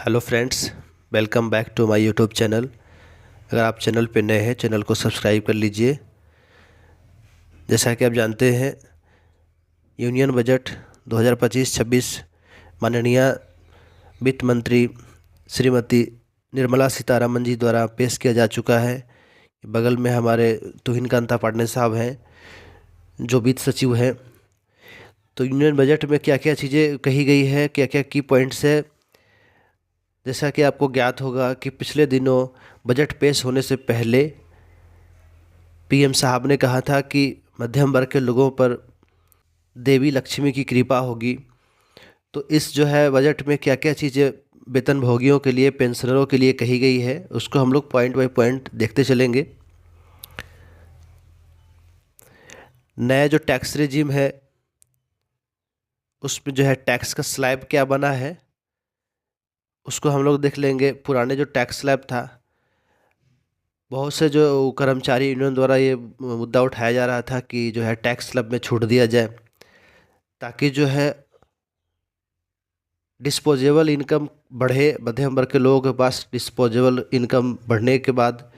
Hello friends, welcome back to my YouTube channel. अगर आप channel पे नए हैं, चैनल को सब्सक्राइब कर लीजिए। जैसा कि आप जानते हैं, यूनियन बजट 2025-26 माननीय वित्त मंत्री श्रीमती निर्मला सीतारमन जी द्वारा पेश किया जा चुका है। बगल में हमारे तुहिन कांता पांडे साहब हैं, जो वित्त सचिव हैं। तो यूनियन बजट में क्या क्या चीज़ें कही गई है, क्या क्या की पॉइंट्स है। जैसा कि आपको ज्ञात होगा कि पिछले दिनों बजट पेश होने से पहले पीएम साहब ने कहा था कि मध्यम वर्ग के लोगों पर देवी लक्ष्मी की कृपा होगी। तो इस जो है बजट में क्या क्या चीज़ें वेतनभोगियों के लिए, पेंशनरों के लिए कही गई है, उसको हम लोग पॉइंट बाय पॉइंट देखते चलेंगे। नया जो टैक्स रेजिम है, उसमें जो है टैक्स का स्लैब क्या बना है, उसको हम लोग देख लेंगे। पुराने जो टैक्स स्लैब था, बहुत से जो कर्मचारी यूनियन द्वारा ये मुद्दा उठाया जा रहा था कि जो है टैक्स स्लैब में छूट दिया जाए, ताकि जो है डिस्पोजेबल इनकम बढ़े। मध्यम वर्ग के लोगों के पास डिस्पोजेबल इनकम बढ़ने के बाद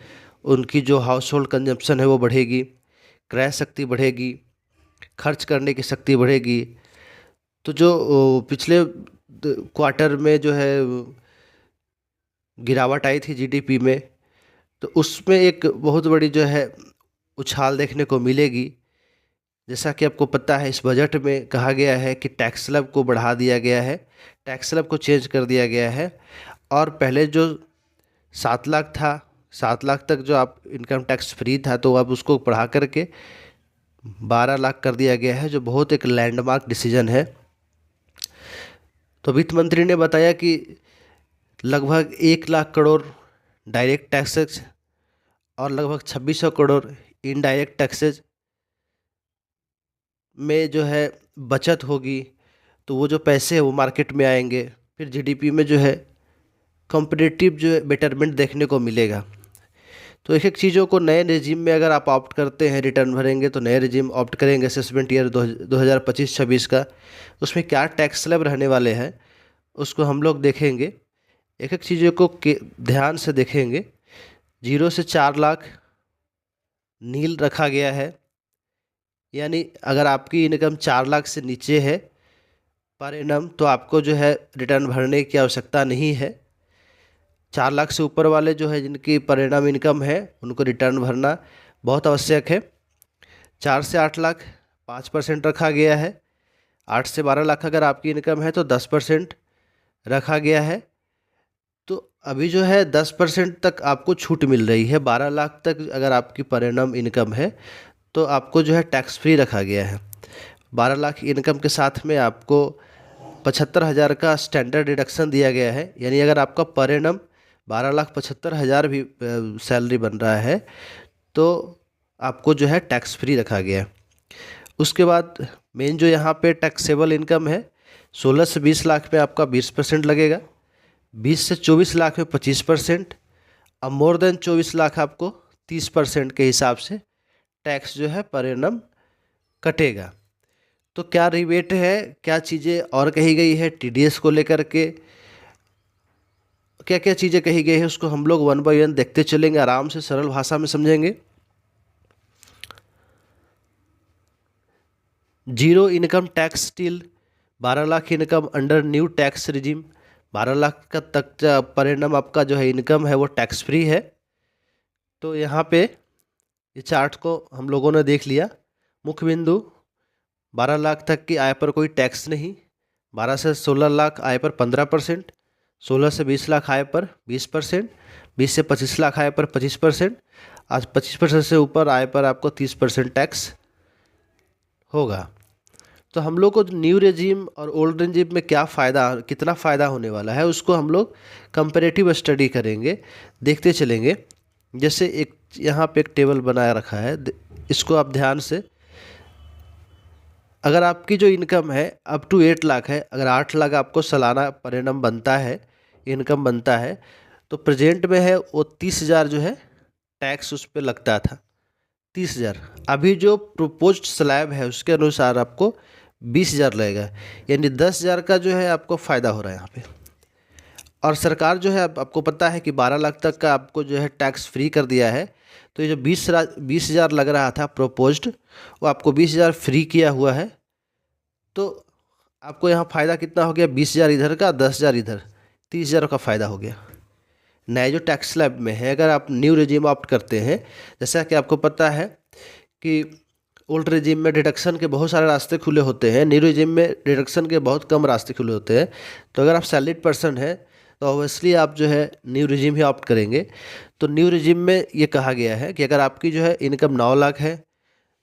उनकी जो हाउस होल्ड कंजम्पशन है वो बढ़ेगी, क्रय शक्ति बढ़ेगी, खर्च करने की शक्ति बढ़ेगी। तो जो पिछले क्वार्टर में जो है गिरावट आई थी जीडीपी में, तो उसमें एक बहुत बड़ी जो है उछाल देखने को मिलेगी। जैसा कि आपको पता है, इस बजट में कहा गया है कि टैक्स स्लैब को बढ़ा दिया गया है, टैक्स स्लैब को चेंज कर दिया गया है। और पहले जो 7 लाख था, 7 लाख तक जो आप इनकम टैक्स फ्री था, तो अब उसको बढ़ा करके 12 लाख कर दिया गया है, जो बहुत एक लैंडमार्क डिसीजन है। तो वित्त मंत्री ने बताया कि लगभग 1 लाख करोड़ डायरेक्ट टैक्सेस और लगभग 2600 करोड़ इनडायरेक्ट टैक्सेस में जो है बचत होगी। तो वो जो पैसे हैं वो मार्केट में आएंगे, फिर जीडीपी में जो है कॉम्पिटिटिव जो है बेटरमेंट देखने को मिलेगा। तो एक एक चीज़ों को नए रेजिम में अगर आप ऑप्ट करते हैं, रिटर्न भरेंगे तो नए रेजिम ऑप्ट करेंगे असेसमेंट ईयर 2025-26 का, उसमें क्या टैक्स स्लैब रहने वाले हैं उसको हम लोग देखेंगे। एक एक चीज़ों को ध्यान से देखेंगे। 0 से 4 लाख नील रखा गया है, यानी अगर आपकी इनकम 4 लाख से नीचे है पर एनम, तो आपको जो है रिटर्न भरने की आवश्यकता नहीं है। 4 लाख से ऊपर वाले जो है, जिनकी पर एनम इनकम है, उनको रिटर्न भरना बहुत आवश्यक है। 4 से 8 लाख 5% रखा गया है। 8 से 12 लाख अगर आपकी इनकम है तो 10% रखा गया है। तो अभी जो है 10% तक आपको छूट मिल रही है। 12 लाख तक अगर आपकी पर एनम इनकम है तो आपको जो है टैक्स फ्री रखा गया है। 12 लाख इनकम के साथ में आपको 75,000 का स्टैंडर्ड डिडक्शन दिया गया है। यानी अगर आपका पर एनम 12,75,000 भी सैलरी बन रहा है तो आपको जो है टैक्स फ्री रखा गया है। उसके बाद मेन जो यहाँ पे टैक्सेबल इनकम है, 16 से 20 लाख में आपका 20% लगेगा, 20 से 24 लाख में 25%, अब मोर देन 24 लाख आपको 30% के हिसाब से टैक्स जो है पर एनम कटेगा। तो क्या रिबेट है, क्या चीज़ें और कही गई है टीडीएस को लेकर के, क्या क्या चीज़ें कही गई है, उसको हम लोग वन बाय वन देखते चलेंगे, आराम से सरल भाषा में समझेंगे। Zero income tax till 12 lakh income under new tax regime. 12 lakh का तक पर एनम आपका जो है इनकम है वो टैक्स फ्री है। तो यहाँ पे ये चार्ट को हम लोगों ने देख लिया। मुख्य बिंदु 12 लाख तक की आय पर कोई टैक्स नहीं, 12 से 16 लाख आय पर 15%, 16 से 20 लाख आय पर 20%, 20 से 25 लाख आय पर 25%, आज 25% से ऊपर आय पर आपको 30% टैक्स होगा। तो हम लोग को न्यू रेजिम और ओल्ड रेजिम में क्या फ़ायदा, कितना फ़ायदा होने वाला है, उसको हम लोग कंपैरेटिव स्टडी करेंगे, देखते चलेंगे। जैसे एक यहाँ पे एक टेबल बनाया रखा है, इसको आप ध्यान से, अगर आपकी जो इनकम है अप टू 8 लाख है, अगर 8 लाख आपको सालाना पर एनम बनता है, इनकम बनता है, तो प्रेजेंट में है वो 30,000 जो है टैक्स उस पर लगता था, 30,000। अभी जो प्रोपोज्ड स्लैब है उसके अनुसार आपको 20,000 लगेगा, यानी 10,000 का जो है आपको फ़ायदा हो रहा है यहाँ पे। और सरकार जो है आपको पता है कि 12 लाख तक का आपको जो है टैक्स फ्री कर दिया है। तो ये जो 20,000 लग रहा था प्रोपोज्ड, वो आपको 20,000 फ्री किया हुआ है। तो आपको यहाँ फ़ायदा कितना हो गया, 20,000 इधर का, 10,000 इधर, 30,000 का फ़ायदा हो गया नए जो टैक्स स्लैब में है। अगर आप न्यू रेजिम ऑप्ट करते हैं, जैसा कि आपको पता है कि ओल्ड रेजिम में डिडक्शन के बहुत सारे रास्ते खुले होते हैं, न्यू रेजिम में डिडक्शन के बहुत कम रास्ते खुले होते हैं। तो अगर आप सैलरीड पर्सन है तो ऑब्वियसली आप जो है न्यू रेजिम ही ऑप्ट करेंगे। तो न्यू रेजिम में ये कहा गया है कि अगर आपकी जो है इनकम 9 लाख है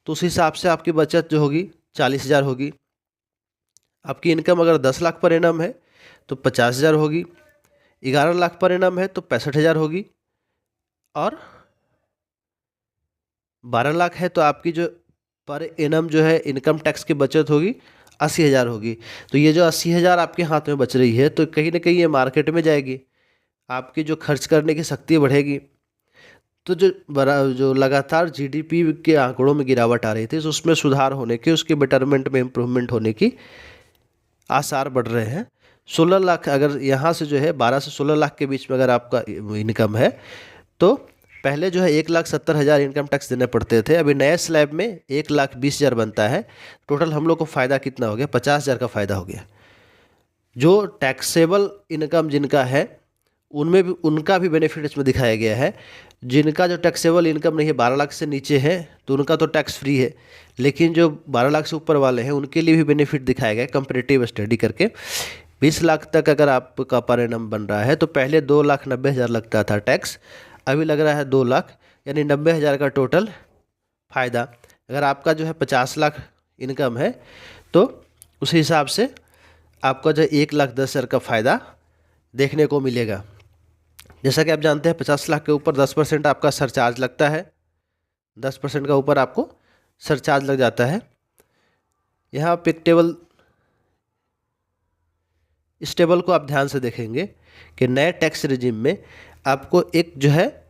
तो उस हिसाब से आपकी बचत जो होगी 40,000 होगी। आपकी इनकम अगर 10 लाख पर एनम है तो 50,000 होगी, 11 लाख पर एनम है तो 65,000 होगी, और 12 लाख है तो आपकी जो पर एनम जो है इनकम टैक्स की बचत होगी 80,000 होगी। तो ये जो 80,000 आपके हाथ में बच रही है तो कहीं ना कहीं ये मार्केट में जाएगी, आपकी जो खर्च करने की शक्ति बढ़ेगी। तो जो लगातार जीडीपी के आंकड़ों में गिरावट आ रही थी, तो उसमें सुधार होने की, उसके बेटरमेंट में इम्प्रूवमेंट होने की आसार बढ़ रहे हैं। 16 लाख अगर यहाँ से जो है 12 से 16 लाख के बीच में अगर आपका इनकम है तो पहले जो है 1,70,000 इनकम टैक्स देने पड़ते थे, अभी नए स्लैब में 1,20,000 बनता है। टोटल हम लोग को फ़ायदा कितना हो गया, 50,000 का फ़ायदा हो गया। जो टैक्सेबल इनकम जिनका है उनमें भी उनका भी बेनिफिट इसमें दिखाया गया है। जिनका जो टैक्सेबल इनकम नहीं है, 12 लाख से नीचे है, तो उनका तो टैक्स फ्री है, लेकिन जो 12 लाख से ऊपर वाले हैं उनके लिए भी बेनिफिट दिखाया गया है कंपैरेटिव स्टडी करके। 20 लाख तक अगर आपका पर एनम बन रहा है तो पहले 2,90,000 लगता था टैक्स, अभी लग रहा है 2 लाख, यानी 90,000 का टोटल फ़ायदा। अगर आपका जो है 50 लाख इनकम है तो उस हिसाब से आपका जो 1,10,000 का फ़ायदा देखने को मिलेगा। जैसा कि आप जानते हैं 50 लाख के ऊपर 10% आपका सरचार्ज लगता है, 10% का ऊपर आपको सरचार्ज लग जाता है। यहाँ पे इस टेबल को आप ध्यान से देखेंगे कि नए टैक्स रिजिम में आपको एक जो है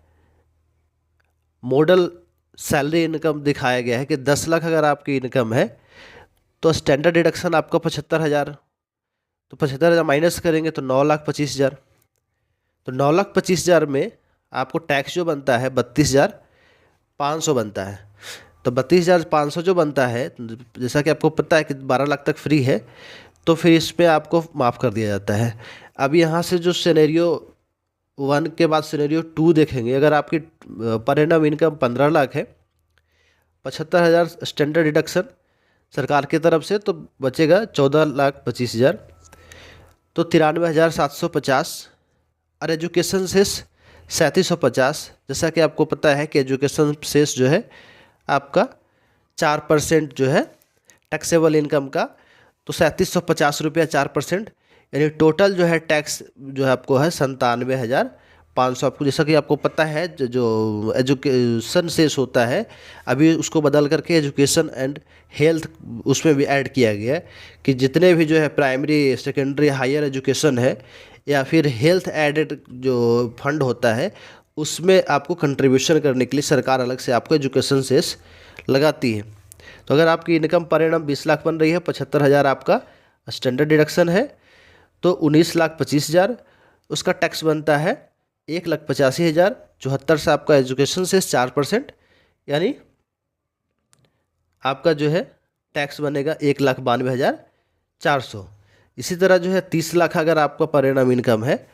मॉडल सैलरी इनकम दिखाया गया है कि 10 लाख अगर आपकी इनकम है तो स्टैंडर्ड डिडक्शन आपका 75,000, तो 75,000 माइनस करेंगे तो 9,25,000। तो 9,25,000 में आपको टैक्स जो बनता है 32,500 बनता है। तो 32,500 जो बनता है, जैसा कि आपको पता है कि 12 लाख तक फ्री है, तो फिर इस पे आपको माफ़ कर दिया जाता है। अब यहाँ से जो सिनेरियो 1 के बाद सिनेरियो 2 देखेंगे, अगर आपकी पर एनम इनकम 15 लाख है, 75,000 स्टैंडर्ड डिडक्शन सरकार की तरफ से, तो बचेगा 14,25,000, तो 93,750, और एजुकेशन सेस 3,750। जैसा कि आपको पता है कि एजुकेशन सेस जो है आपका 4% जो है टैक्सेबल इनकम का, तो 3,750 रुपया 4%, यानी टोटल जो है टैक्स जो है आपको है 97,500। आपको जैसा कि आपको पता है जो एजुकेशन सेस होता है, अभी उसको बदल करके एजुकेशन एंड हेल्थ उसमें भी ऐड किया गया है कि जितने भी जो है प्राइमरी सेकेंडरी हायर एजुकेशन है या फिर हेल्थ एडेड जो फंड होता है, उसमें आपको कंट्रीब्यूशन करने के लिए सरकार अलग से आपको एजुकेशन सेस लगाती है। तो अगर आपकी इनकम पर एनम 20 लाख बन रही है, 75,000 आपका स्टैंडर्ड डिडक्शन है, तो 19,25,000 उसका टैक्स बनता है 1,85,000। 74 से आपका एजुकेशन सेस 4%, यानी आपका जो है टैक्स बनेगा 1,92,400। इसी तरह जो है 30 लाख अगर आपका पर एनम इनकम है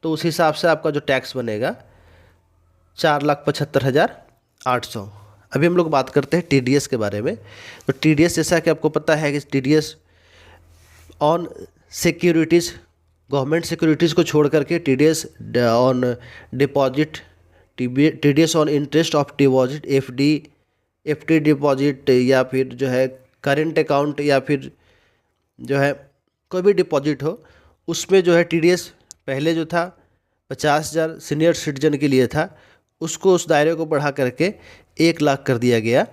तो उस हिसाब से आपका जो टैक्स बनेगा 4,75,800। अभी हम लोग बात करते हैं टीडीएस के बारे में। तो टीडीएस, जैसा कि आपको पता है कि TDS on securities, government securities को छोड़ करके TDS on deposit, TDS on interest of deposit, FD deposit, या फिर जो है करेंट अकाउंट, या फिर जो है कोई भी डिपॉजिट हो, उसमें जो है टीडीएस पहले जो था 50,000 सीनियर सिटीजन के लिए था, उसको उस दायरे को बढ़ा करके 1 लाख कर दिया गया।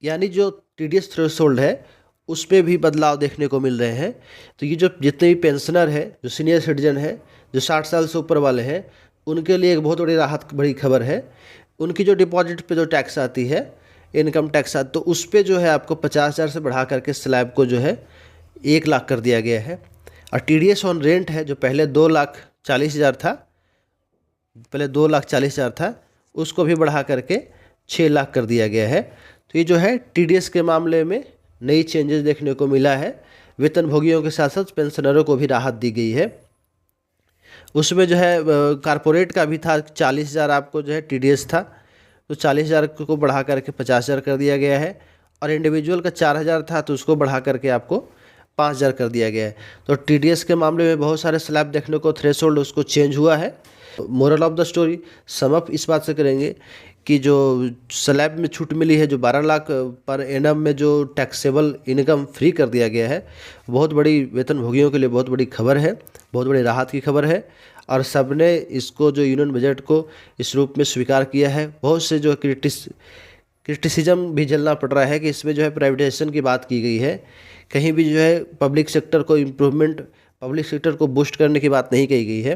यानी जो टीडीएस थ्रेशोल्ड है उसमें भी बदलाव देखने को मिल रहे हैं। तो ये जो जितने भी पेंशनर है, जो सीनियर सिटीजन है, जो 60 साल से ऊपर वाले हैं, उनके लिए एक बहुत बड़ी राहत, बड़ी खबर है। उनकी जो डिपॉजिट पे जो टैक्स आती है, इनकम टैक्स आती, तो उस पर जो है आपको 50,000 से बढ़ा करके स्लैब को जो है 1 लाख कर दिया गया है। और टीडीएस ऑन रेंट है, जो पहले 2 लाख 40,000 था, पहले 2,40,000 था, उसको भी बढ़ा करके 6 लाख कर दिया गया है। तो ये जो है TDS के मामले में नई चेंजेस देखने को मिला है। वेतनभोगियों के साथ साथ पेंशनरों को भी राहत दी गई है। उसमें जो है कारपोरेट का भी था 40,000 आपको जो है TDS था, तो 40,000 को बढ़ा करके 50,000 कर दिया गया है। और इंडिविजुअल का 4,000 था तो उसको बढ़ा करके आपको 5,000 कर दिया गया है। तो TDS के मामले में बहुत सारे स्लैब देखने को, थ्रेशोल्ड उसको चेंज हुआ है। Moral of the story sum up इस बात से करेंगे कि जो स्लैब में छूट मिली है, जो 12 लाख पर एनम में जो टैक्सेबल इनकम फ्री कर दिया गया है, बहुत बड़ी वेतनभोगियों के लिए बहुत बड़ी खबर है, बहुत बड़ी राहत की खबर है। और सबने इसको जो यूनियन बजट को इस रूप में स्वीकार किया है। बहुत से जो क्रिटिसिज्म भी झेलना पड़ रहा है कि इसमें जो है प्राइवेटाइजेशन की बात की गई है, कहीं भी जो है पब्लिक सेक्टर को इम्प्रूवमेंट, पब्लिक सेक्टर को बूस्ट करने की बात नहीं कही गई है।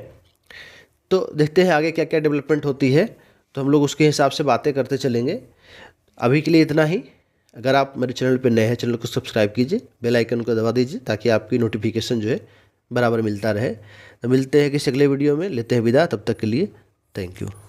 तो देखते हैं आगे क्या क्या डेवलपमेंट होती है, तो हम लोग उसके हिसाब से बातें करते चलेंगे। अभी के लिए इतना ही। अगर आप मेरे चैनल पर नए हैं, चैनल को सब्सक्राइब कीजिए, बेल आइकन को दबा दीजिए ताकि आपकी नोटिफिकेशन जो है बराबर मिलता रहे। तो मिलते हैं किसी अगले वीडियो में, लेते हैं विदा, तब तक के लिए थैंक यू।